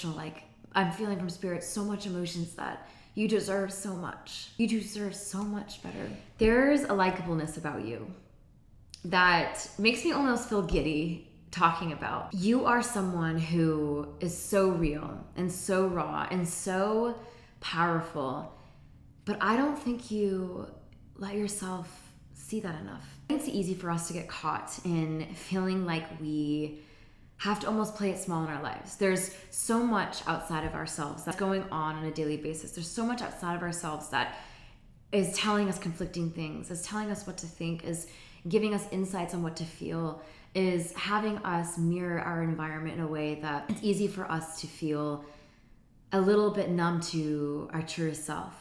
like I'm feeling from spirit so much emotions that you deserve so much. You deserve so much better. There's a likableness about you that makes me almost feel giddy talking about. You are someone who is so real and so raw and so powerful, but I don't think you let yourself see that enough. It's easy for us to get caught in feeling like we have to almost play it small in our lives. There's so much outside of ourselves that's going on a daily basis. There's so much outside of ourselves that is telling us conflicting things, is telling us what to think, is giving us insights on what to feel, is having us mirror our environment in a way that it's easy for us to feel a little bit numb to our truest self.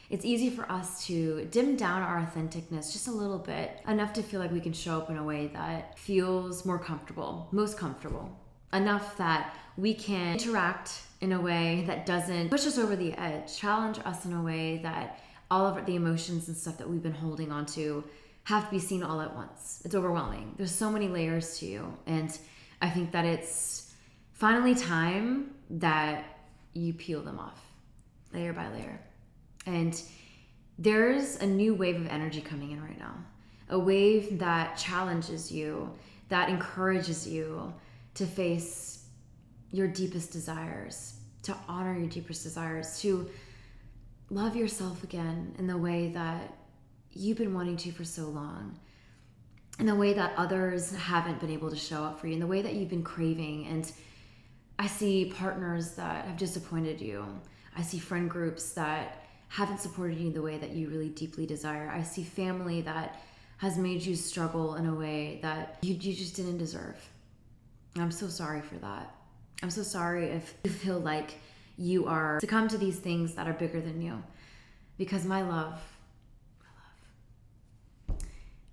It's easy for us to dim down our authenticness just a little bit, enough to feel like we can show up in a way that feels more comfortable, most comfortable, enough that we can interact in a way that doesn't push us over the edge, challenge us in a way that all of the emotions and stuff that we've been holding on to have to be seen all at once. It's overwhelming. There's so many layers to you. And I think that it's finally time that you peel them off layer by layer. And there's a new wave of energy coming in right now. A wave that challenges you, that encourages you to face your deepest desires, to honor your deepest desires, to love yourself again in the way that you've been wanting to for so long, in the way that others haven't been able to show up for you, in the way that you've been craving. And I see partners that have disappointed you. I see friend groups that haven't supported you the way that you really deeply desire. I see family that has made you struggle in a way that you just didn't deserve. I'm so sorry for that. I'm so sorry if you feel like you are succumb to these things that are bigger than you. Because my love,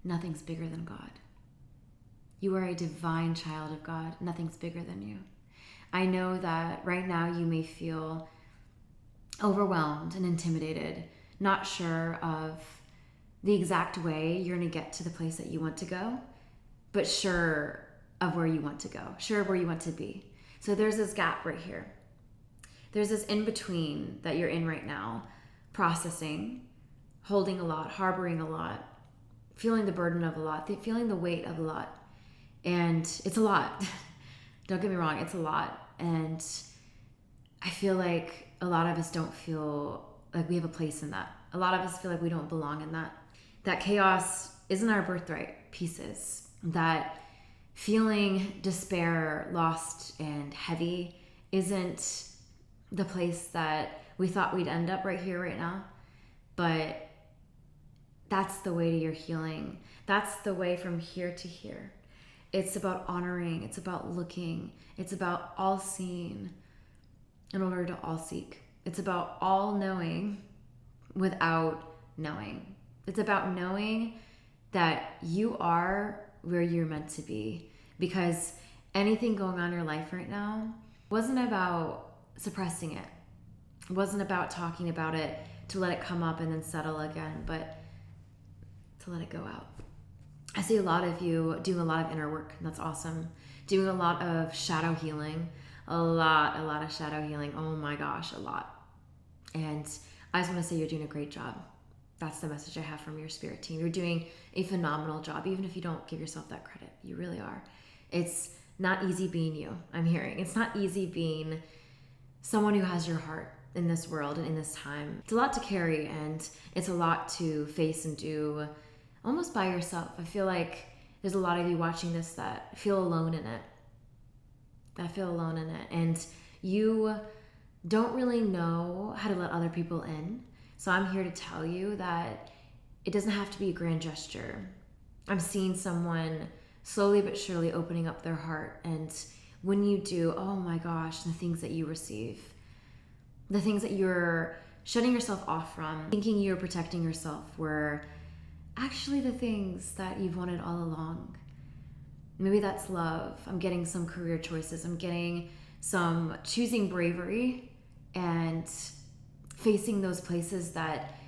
nothing's bigger than God. You are a divine child of God. Nothing's bigger than you. I know that right now you may feel overwhelmed and intimidated, not sure of the exact way you're going to get to the place that you want to go, but sure of where you want to go, sure of where you want to be. So there's this gap right here. There's this in-between that you're in right now, processing, holding a lot, harboring a lot, feeling the burden of a lot, feeling the weight of a lot. And it's a lot. Don't get me wrong, it's a lot. And I feel like a lot of us don't feel like we have a place in that. A lot of us feel like we don't belong in that. That chaos isn't our birthright pieces. That feeling despair, lost, and heavy isn't the place that we thought we'd end up right here, right now. But that's the way to your healing. That's the way from here to here. It's about honoring. It's about looking. It's about all seeing in order to all seek. It's about all knowing without knowing. It's about knowing that you are where you're meant to be, because anything going on in your life right now wasn't about suppressing it. It wasn't about talking about it to let it come up and then settle again, but to let it go out. I see a lot of you doing a lot of inner work, and that's awesome. Doing a lot of shadow healing, a lot of shadow healing. Oh my gosh, a lot. And I just want to say you're doing a great job. That's the message I have from your spirit team. You're doing a phenomenal job, even if you don't give yourself that credit. You really are. It's not easy being you, I'm hearing. It's not easy being someone who has your heart in this world and in this time. It's a lot to carry, and it's a lot to face and do almost by yourself. I feel like there's a lot of you watching this that feel alone in it. And you don't really know how to let other people in. So I'm here to tell you that it doesn't have to be a grand gesture. I'm seeing someone slowly but surely opening up their heart. And when you do, oh my gosh, the things that you receive, the things that you're shutting yourself off from, thinking you're protecting yourself, were actually the things that you've wanted all along. Maybe that's love. I'm getting some career choices. I'm getting some choosing bravery and facing those places that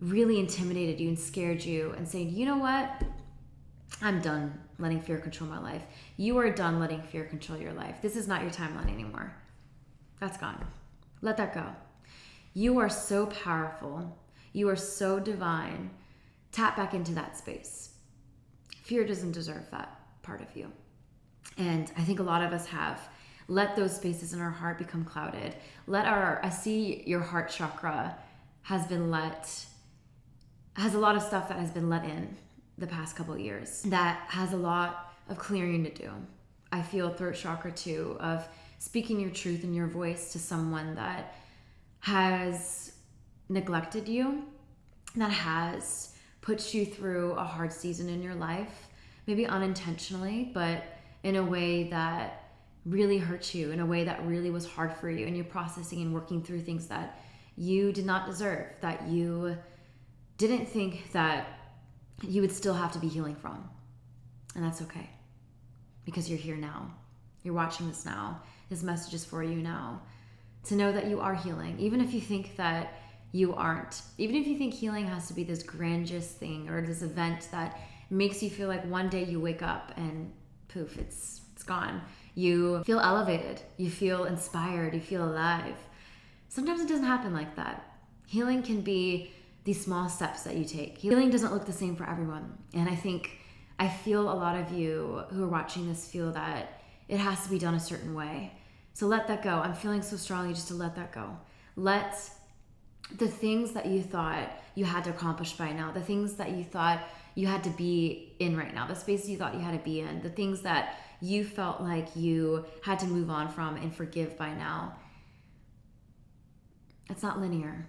really intimidated you and scared you, and saying, you know what? I'm done letting fear control my life. You are done letting fear control your life. This is not your timeline anymore. That's gone. Let that go. You are so powerful. You are so divine. Tap back into that space. Fear doesn't deserve that part of you. And I think a lot of us have let those spaces in our heart become clouded. I see your heart chakra has a lot of stuff that has been let in the past couple of years that has a lot of clearing to do. I feel throat chakra too, of speaking your truth and your voice to someone that has neglected you, that has put you through a hard season in your life, maybe unintentionally, but in a way that really hurt you, in a way that really was hard for you, and you're processing and working through things that you did not deserve, that you didn't think that you would still have to be healing from. And that's okay, because you're here now. You're watching this now. This message is for you now, to know that you are healing, even if you think that you aren't. Even if you think healing has to be this grandiose thing or this event that makes you feel like one day you wake up and poof, it's gone. You feel elevated, you feel inspired, you feel alive. Sometimes it doesn't happen like that. Healing can be these small steps that you take. Healing doesn't look the same for everyone. And I feel a lot of you who are watching this feel that it has to be done a certain way. So let that go. I'm feeling so strongly just to let that go. Let the things that you thought you had to accomplish by now, the things that you thought you had to be in right now, the spaces you thought you had to be in, the things that you felt like you had to move on from and forgive by now. It's not linear.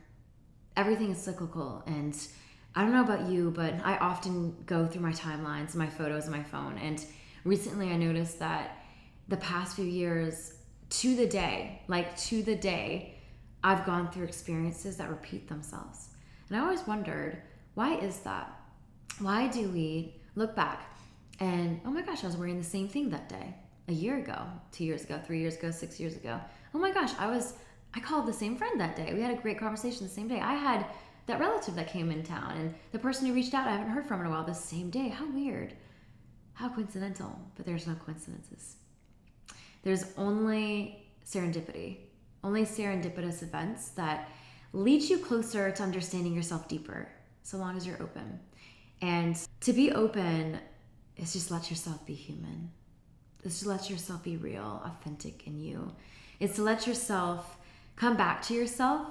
Everything is cyclical. And I don't know about you, but I often go through my timelines, my photos on my phone. And recently I noticed that the past few years, to the day, I've gone through experiences that repeat themselves. And I always wondered, why is that? Why do we look back and, oh my gosh, I was wearing the same thing that day, a year ago, 2 years ago, 3 years ago, 6 years ago. Oh my gosh, I called the same friend that day. We had a great conversation the same day. I had that relative that came in town, and the person who reached out I haven't heard from in a while the same day. How weird. How coincidental. But there's no coincidences. There's only serendipity. Only serendipitous events that lead you closer to understanding yourself deeper, so long as you're open. And to be open is just let yourself be human. It's to let yourself be real, authentic in you. It's to let yourself come back to yourself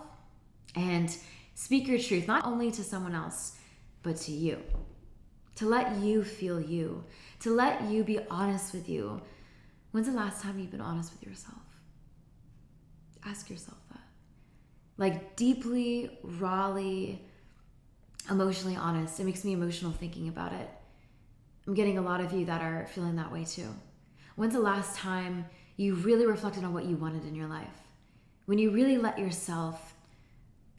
and speak your truth, not only to someone else, but to you. To let you feel you. To let you be honest with you. When's the last time you've been honest with yourself? Ask yourself that. Like deeply, rawly, emotionally honest. It makes me emotional thinking about it. I'm getting a lot of you that are feeling that way too. When's the last time you really reflected on what you wanted in your life? When you really let yourself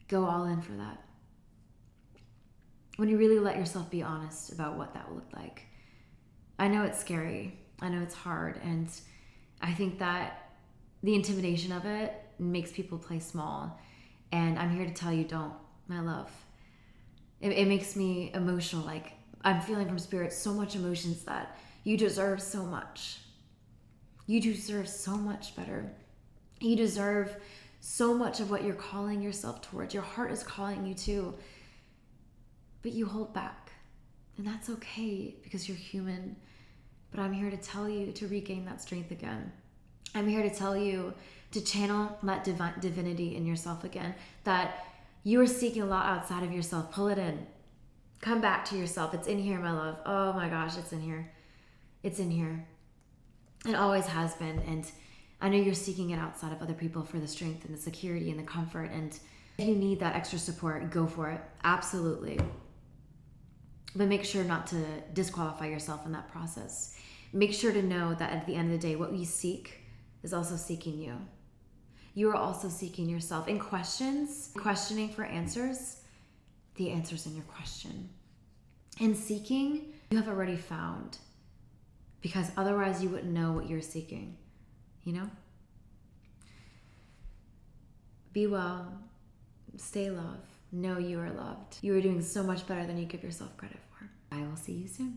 go all in for that? When you really let yourself be honest about what that looked like? I know it's scary. I know it's hard. And I think that the intimidation of it makes people play small. And I'm here to tell you, don't, my love. It makes me emotional. Like I'm feeling from spirit so much emotions that you deserve so much. You deserve so much better. You deserve so much of what you're calling yourself towards. Your heart is calling you to, but you hold back. And that's okay because you're human. But I'm here to tell you to regain that strength again. I'm here to tell you to channel that divinity in yourself again, that you are seeking a lot outside of yourself. Pull it in. Come back to yourself. It's in here, my love. Oh my gosh, it's in here. It's in here. It always has been. And I know you're seeking it outside of other people for the strength and the security and the comfort. And if you need that extra support, go for it. Absolutely. But make sure not to disqualify yourself in that process. Make sure to know that at the end of the day, what we seek is also seeking you. You are also seeking yourself. In questioning for answers, the answer's in your question. In seeking, you have already found. Because otherwise you wouldn't know what you're seeking. You know? Be well. Stay loved. Know you are loved. You are doing so much better than you give yourself credit for. I will see you soon.